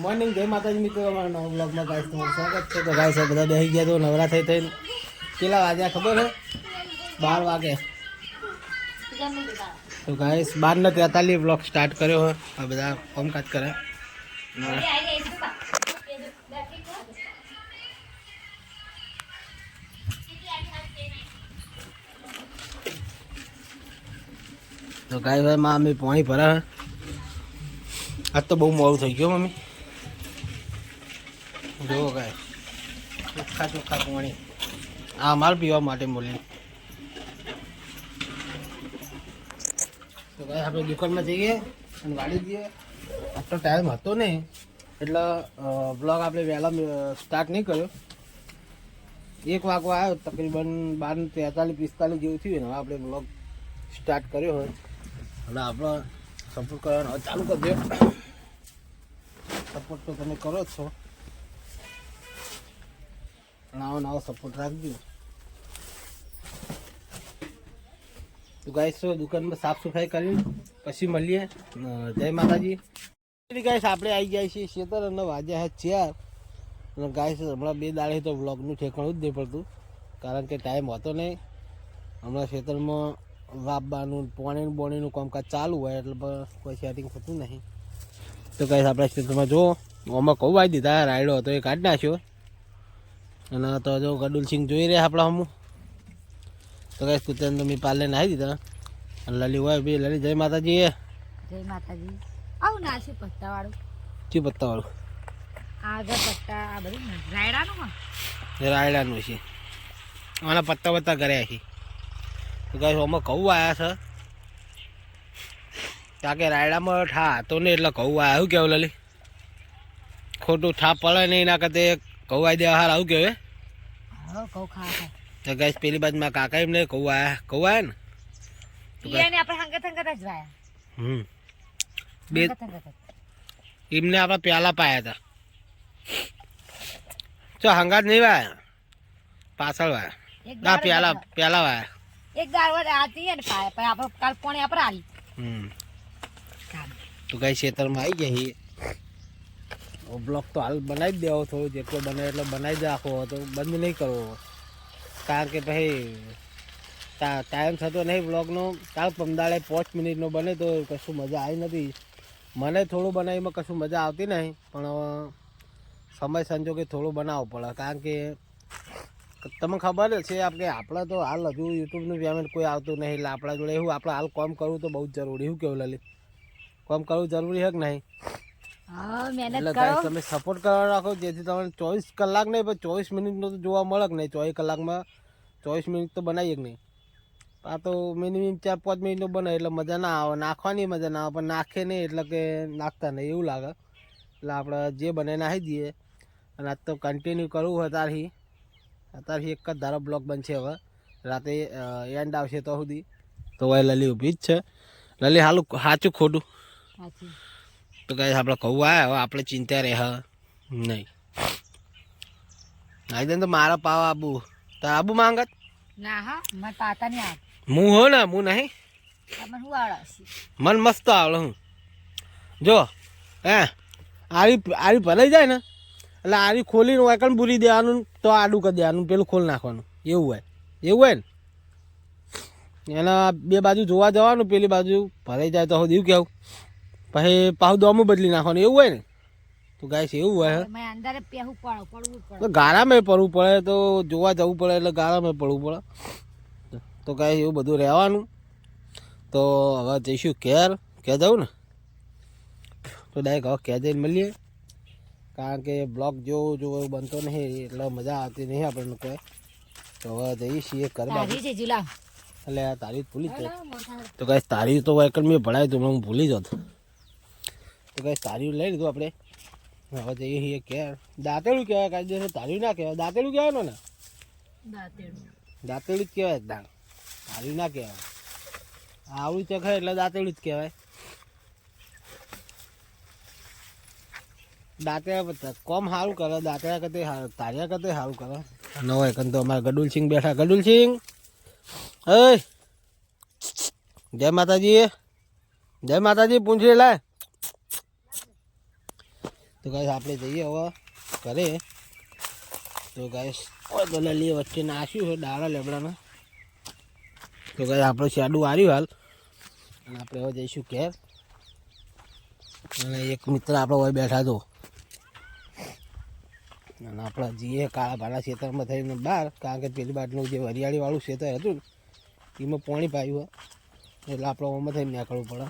Morning જય માતાજી મિત્રો, અમારા નવા બ્લોગમાં ગાઈસ તમારું સ્વાગત છે. તો ગાઈસ બધા બેસી ગયા તો નવરા થઈ થઈને કેટલા વાગ્યા ખબર હે? 12 વાગે. તો ગાઈસ 12:43 બ્લોગ સ્ટાર્ટ કર્યો હોય. આ બધા કામકાજ કરે. તો ગાય ભાઈ માં મમ્મી પાણી ભરા. આજ તો બહુ મોડું થઈ ગયું મમ્મી. જો ગાય ચોખ્ખા ચોખ્ખા પાણી આ માલ પીવા માટે મોલી. તો ગાય આપણે દુકાનમાં જઈએ અને વાળી દઈએ. આટલો ટાઈમ હતો નહીં એટલે બ્લોગ આપણે વહેલા સ્ટાર્ટ નહીં કર્યો. 1 વાગવા આવ્યો તકરીબન 12:43-45 જેવું થયું ને હવે આપણે બ્લોગ સ્ટાર્ટ કર્યો હોય. એટલે આપણે સપોર્ટ કરવાનો ચાલુ કરી દો. સપોર્ટ તો તમે કરો જ છો, નવો સપોર્ટ રાખજો. તો ગાઈસ દુકાનમાં સાફ સફાઈ કરી પછી મળીએ. જય માતાજી. ગાઈસ આપણે આવી જાય છીએ ખેતર અને વાગ્યા છે 4 અને ગાઈસ હમણાં 2 દાડે તો વ્લોગનું ઠેકાણું જ નહીં પડતું કારણ કે ટાઈમ હોતો નહીં. હમણાં ખેતરમાં વાપવાનું પાણીનું કામકાજ ચાલુ હોય એટલે કોઈ સેટિંગ થતું નહીં. તો ગાઈસ આપણા ખેતરમાં જો આમાં કહું આવી દીધા રાયડો હતો એ કાઢી નાખ્યો અને તો જો ગડુલસિંહ જોઈ રહ્યા આપણા હમું. તો ગાઈસ કુતરાને તો મેં પાલે નાહી દીધા અને લલી હોય બી લલી જય માતાજી. જય માતાજી. આવું ના છે પત્તાવાળું. શું પત્તાવાળું? આગળ પત્તા આ બધું રાયડાનું રાયડાનું છે. આના પત્તા કર્યા છે. તો ગાઈસ આમાં કહું આવ્યા છે કારણ કે રાયડામાં ઠા હતો ને એટલે કહું આવ્યા. શું કેવું લલી? ખોટું ઠા પડે નહીં એના કરતા કહું આવી દેવા હાર આવું કેવે. કહું ખા તો ગાઈસ પેલી બાજુ માં કાકા એમને કહું આવ્યા ને ઈયાને આપણે હંગત જ વાયા. બે એમને આપણે પ્યાલા પાયા હતા. ચો હંગાત નહીં વાયા, પાછળ વાયા. ના પ્યાલા વાયા. એક દાળ આતી ને પાયા પછી આપણે કાલ પાણી આપણે આલી. તો ગાઈસ ખેતરમાં આવી જાય. બ્લોક તો હાલ બનાવી જ દેવો, થોડું જેટલો બને એટલો બનાવી દે આખો, તો બંધ નહીં કરવો કારણ કે પછી ટાઈમ થતો નહીં બ્લોગનો. કાલ પમદાળે 5 મિનિટનો બને તો કશું મજા આવી નથી. મને થોડું બનાવીમાં કશું મજા આવતી નહીં પણ સમય સંજોગે થોડું બનાવવું પડે કારણ કે તમને ખબર છે આપણે તો હાલ હજુ યુટ્યુબનું પેમેન્ટ કોઈ આવતું નહીં એટલે આપણા જોડે એવું આપણે હાલ કામ કરવું તો બહુ જ જરૂરી. શું કેવું લલિત? કામ કરવું જરૂરી છે કે નહીં? એટલે ગાઈસ તમે સપોર્ટ કરવા રાખો જેથી તમને 24 કલાક નહીં પણ 24 મિનિટનો તો જોવા મળે કે નહીં. 24 કલાકમાં 24 મિનિટ તો બનાવીએ કે નહીં. આ તો મિનિમમ 4-5 મિનિટનો બને એટલે મજા ના આવે, નાખવાની મજા ના આવે પણ નાખે નહીં એટલે કે નાખતા નહીં એવું લાગે. એટલે આપણે જે બને નાખી દઈએ અને આજ તો કન્ટિન્યુ કરવું હોય અત્યારથી એક જ ધારો બ્લોગ બનશે. હવે રાતે એન્ડ આવશે તો સુધી તો હવે લલી ઊભી જ છે. લલી હાલું સાચું ખોટું? તો ગાઈસ આપણે કહું આવ્યા હવે આપણે ચિંતા રહે નહીં. આવી દે તો મારા પાવા આબુ તાર આબુ માંગત ના હા મને પાતા નહીં આવે. હું હો ને હું નહીં મને શું આવડે? મન મસ્ત આવડે. હું જો આરી ભરાઈ જાય ને એટલે આરી ખોલીને વાકણ બુરી દેવાનું તો આડું કરી દેવાનું, પેલું ખોલ નાખવાનું. એવું હોય ને એના 2 બાજુ જોવા જવાનું, પેલી બાજુ ભરાઈ જાય તો એવું કેવું પછી પાછું દોમું બદલી નાખવાનું. એવું હોય ને તો ગાઈસ એવું હોય. ગાળામાં પડવું પડે તો જોવા જવું પડે એટલે ગાળામાં પડવું પડે. તો ગાઈસ એવું બધું રહેવાનું. તો હવે જઈશું ઘેર જવું ને તો ડાયરેક્ટ હવે ઘેર જઈને મળીએ કારણ કે બ્લોગ જો એવું બનતો નહીં એટલે મજા આવતી નહીં આપણને કોઈ. તો હવે જઈએ છીએ ઘર બાજુ. એટલે આ તારીખ ભૂલી જ તો ગાઈસ તારીખ તો એક મેં ભણાવી તો હું ભૂલી જતો. તો ગાઈસ તારીખ લઈ લીધું આપણે. હવે જઈએ છીએ ઘેર. દાંતેડું કહેવાય કાયદેસર, તારીખ ના કહેવાય. દાંતેડું કહેવાય ને દાંતેડું જ કહેવાય. તારીખ ના કહેવાય. આવડું ચખાય એટલે દાંતેડું જ કહેવાય. દાંતેડા કોમ સારું કરે, દાંતેડા કરતે તારિયા કરતે સારું કરે. નવો એકન તો અમારા ગડુલસિંહ બેઠા. ગડુલસિંહ જય માતાજી. જય માતાજી પૂંછડી લાય. તો ગાઈસ આપણે જઈએ હવે ઘરે. તો ગાઈસ તો લઈએ વચ્ચે નાખ્યું છે ડાળા લેબડાના. તો ગાઈસ આપણે શેડું વાર્યું હાલ અને આપણે હવે જઈશું ઘેર. અને એક મિત્ર આપણે હવે બેઠા હતો અને આપણે જઈએ કાળા ભાડા ખેતરમાં થઈને બહાર, કારણ કે પેલી બાજુનું જે વરિયાળીવાળું ખેતર હતું ને એમાં પાણી પાયું એટલે આપણે ઓમાં થઈને નીકળવું પડે.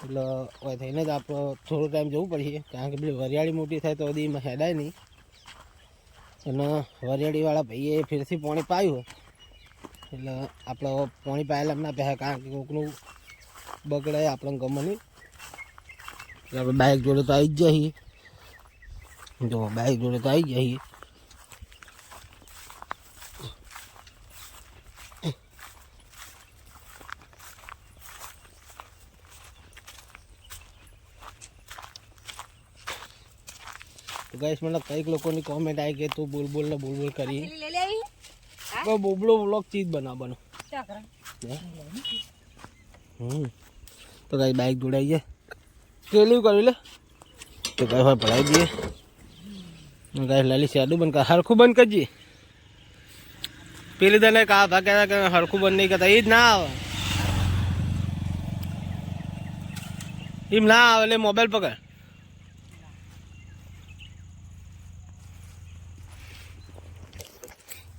એટલે હવે થઈને જ આપણે થોડો ટાઈમ જવું પડશે, કારણ કે પેલી વરિયાળી મોટી થાય તો બધી એમાં હેડાય નહીં. અને વરિયાળીવાળા ભાઈએ ફેરથી પાણી પાયું એટલે આપણે પાણી પાયેલા ના પહેલા, કારણ કે કોકનું બગડે આપણને ગમે નહીં. એટલે આપણે બાઇક જોડે તો આવી જ જઈએ. જો બાઇક જોડે તો આવી જઈએ. તો ગાઈસ મને કઈક લોકોની કોમેન્ટ આવી કે તું બોલ ને બોલ કરી તો બોબલો વ્લોગ ચીજ બનાવવાનો. તો ગાઈસ બાઇક જોડાઈ જાય કેલી કરી લે. તો ગાઈસ હવે ભરાઈ દઈએ. ગાઈસ લાલી શેડું બંધ કર, હરખું બંધ કરજે. પેલી તને કા ભાગ્યા કે હરખું બંધ નહીં કરતા, એ જ ના આવે. એમ ના આવે એટલે મોબાઈલ પકડ.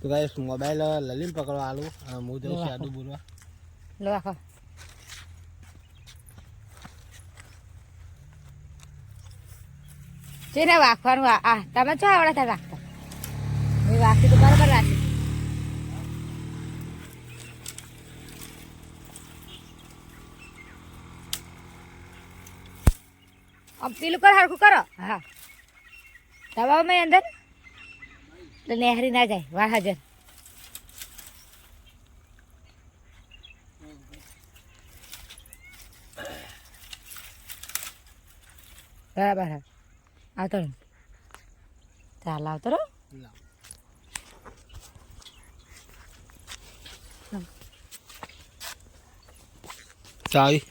તો ગાઈસ મોબાઈલ લલીને પકડવા આલું અને હું જઉં શેડું બોલવા. લો આખો જેને વાગવાનું આ તમે છો આવડે થાય વાગતા એ વાગતી તો બરાબર રાખી. આમ પેલું કર હરખું કરો. હા દબાવ મેં અંદર એટલે નહેરી ના જાય વાર હાજર. બરાબર હા આવતો ચાલ આવતો રહો. ચાવી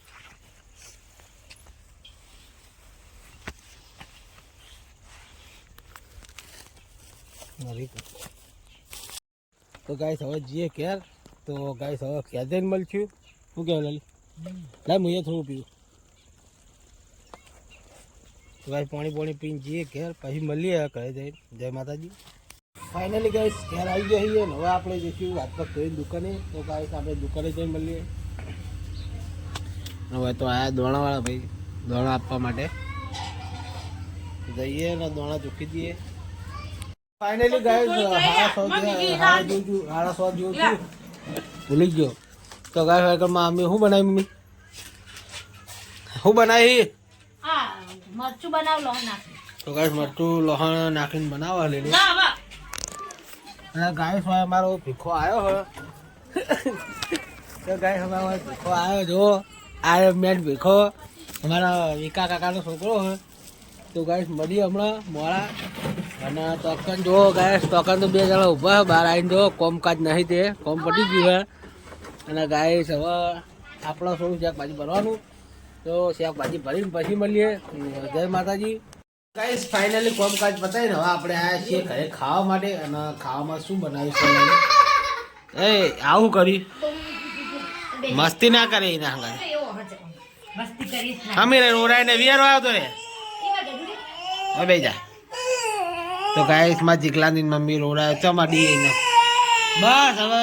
તો ગાઈસ હવે જઈએ ઘેર. તો ગાઈસ હવે ઘેર જઈને મળશું. શું કહેવું લાલી? લાય હું થોડું પીવું. તો ગાઈસ પાણી પીને જઈએ ઘેર, પછી મળીએ ઘરે જઈને. જય માતાજી. ફાઇનલી ગાઈસ ઘેર આવી ગયા છીએ ને હવે આપણે જઈશું હાથ પગ ધોઈને દુકાને. તો ગાઈસ આપણે દુકાને જઈને મળીએ. હવે તો આયા દોણાવાળા ભાઈ દોણા આપવા માટે. જઈએ ને દોણા ચૂકી દઈએ. ફાઇનલી ગાઈસ હાડા સો જેવું છું, ભૂલી ગયો. તો ગાઈસ મમ્મી શું બનાવી? મમ્મી શું બનાવી? મરચું બનાવ લોહણ નાખી. તો ગાઈસ મરચું લોહણ નાખીને બનાવવા લેલી. અને ગાઈસ હવે અમારો ભીખો આવ્યો હોય. તો ગાઈસ અમારો ભીખો આવ્યો જો આ મેન ભીખો અમારા વિકા કાકાનો છોકરો હોય. તો ગાઈસ મળીએ હમણાં મોડા. અને તોકન જો ગાઈસ તોકન તો બે જણા ઊભા બહાર આવીને જો કોમકાજ નહીં તે કોમ પટી ગયું હોય. અને ગાઈસ હવે આપણે થોડું શાકભાજી ભરવાનું. તો શાકભાજી ભરીને પછી મળીએ. જય માતાજી. ગાઈસ ફાઇનલી કોમકાજ પતાવીને હવે આપણે આવ્યા છીએ ઘરે ખાવા માટે. અને ખાવામાં શું બનાવીશું? એ આવું કરી મસ્તી ના કરે એના હંગાત. અમે રોરાઈને વિયારો આવ્યો તો રે હવે જા. તો ગાઈસ માં જીગલાની મમ્મી રોડાયો ચમાડી એને બસ હવે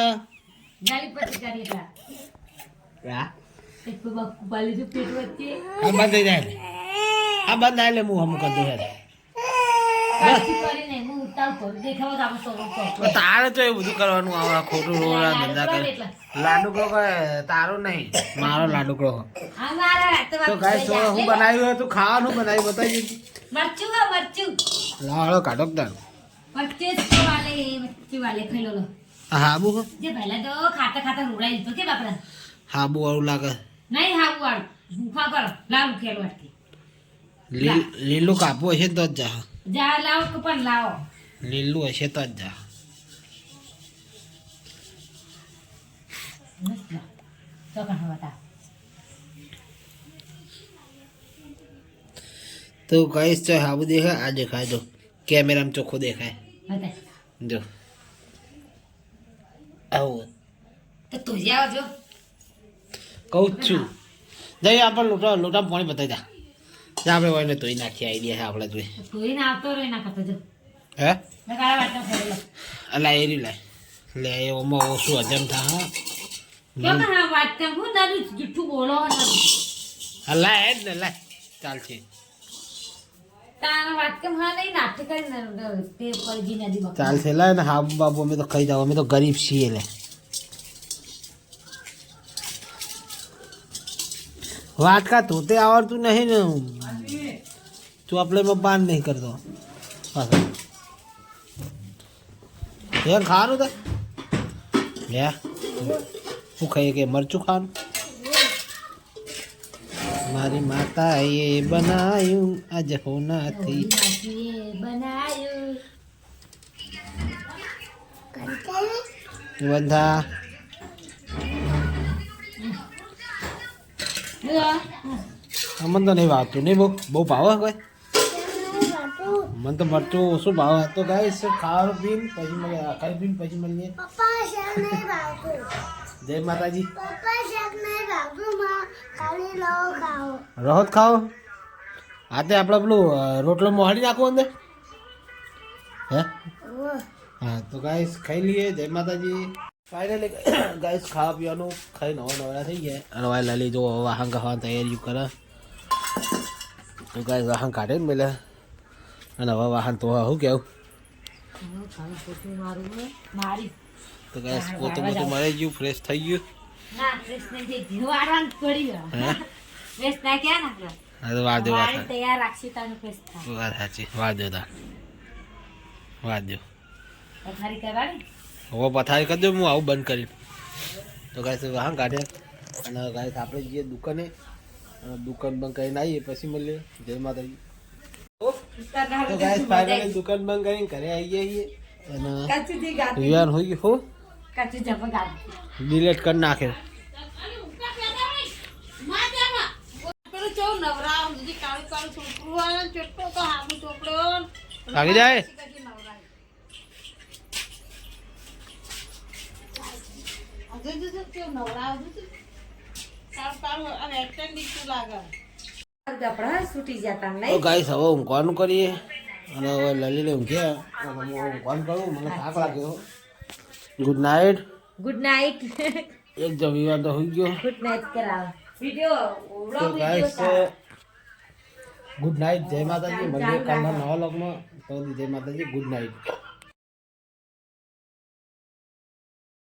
આ બંધ થઈ જાય. આ બંધ આવે હું અમુક કરી દઉં. તારે તો એવું બધું કરવાનું આવે ખોટું રોડા ધંધા કરે. લાડુકડો તારો નહીં મારો લાડુકડો. તો ગાઈસ હું બનાવ્યું હતું ખાવાનું બનાવ્યું બતાવી મરચું મરચું લાડો કાઢો તારું હાબુ જે પહેલા તો ખાતા ખાતા રોડાઈ દીધો કે બાપરા. હાબુ વાળું લાગે નહીં હાબુ વાળું ભૂખા કરો લાવ ખેલ વાટકી લીલું કાપવું હશે તો જ જા. જા લાવો કે પણ લાવો લીલું હશે તો જ જા. તો ગાઈસ તો આવું દેખાય, આ દેખાય જો કેમેરામાં ચોખ્ખો દેખાય બતાય જો આવું તો તું જ આવજો કહું જ છું. જઈ આપણે લોટામાં પાણી બતાવી દા આપણે હોય ને તોય નાખીએ આઈડિયા છે આપણે જોઈ તું ના આવતો રહે ના કરતો જો હે કાળા વાટકા ફેરેલો અલા એ રી લાય લે એમાં ઓછું હજમ થા કેમ હા વાટકા હું દાદુ જુઠ્ઠું બોલો અલા એ જ ને લાય ચાલશે તારા વાટકા હા નહીં નાટક કરીને તે પરજી નદી બક ચાલશે લાય ને હા બાબુ અમે તો ખાઈ જાવ અમે તો ગરીબ છીએ લે વાટકા ધોતે આવડતું નહીં ને તું આપણે એમાં પાન નહીં કરતો પાછળ એ ખાવાનું તો લે શું ખાઈએ કે મરચું ખાવાનું મારી માતા એ બનાયું આજ હોનાથી બનાયું બંધા અમને તો નહીં ભાવતું નહીં બહુ ભાવે કોઈ મને તો મરચું ઓછું ભાવે તો ગાઈસ ખાવાનું પીને પછી મળીએ ખાઈ પીને પછી મળીએ જય માતાજી રહત ખાઓ હા તે આપણે પેલું રોટલો મોહાડી નાખવો અંદર હે હા તો ગાઈસ ખાઈ લઈએ જય માતાજી ફાઇનલી ગાઈસ ખાવા પીવાનું ખાઈ નવા થઈ ગયા અને વાય લાલી જો વાહન ખાવાની તૈયારી કરે તો ગાઈસ વાહન કાઢે ને પેલા અને હવે વાહન તો શું કેવું મારી તો ગાઈસ પોતું મળી ગયું ફ્રેશ થઈ ગયું ના ફ્રેશ નહીં થઈ ગયું આરામ પડી ગયો ફ્રેશ ના ક્યાં ના હા તો વાર દો મારી તૈયાર રાખશી તાનું ફ્રેશ થાય વાત સાચી વાર દો તા વાર દો પથારી કરવાની હવે પથારી કરી દો હું આવું બંધ કરી તો ગાઈસ વાહન કાઢે અને ગાઈસ આપણે જઈએ દુકાને દુકાન બંધ કરીને આવીએ પછી મળીએ જય માતાજી તો ગાઈસ ફાઇનલી દુકાન બંધ કરીને ઘરે આવી જઈએ અને વિવાન હોઈ ગયું હો કાચી જપા ગાડી ડિલીટ કરી નાખે લાગી જાય તો ગાઈસ હવે ઊંઘવાનું કરીએ અને હવે લલીને ઊંઘ્યા અને હું ઊંઘવાનું કરું મને થાક લાગ્યો ગુડ નાઇટ ગુડ નાઇટ એક જો વિવાન તો હોઈ ગયો ગુડ નાઇટ કરાવ વિડિયો તો ગાઈસ ગુડ નાઇટ જય માતાજી મળીએ કાલના નવા લોગમાં તો જય માતાજી ગુડ નાઇટ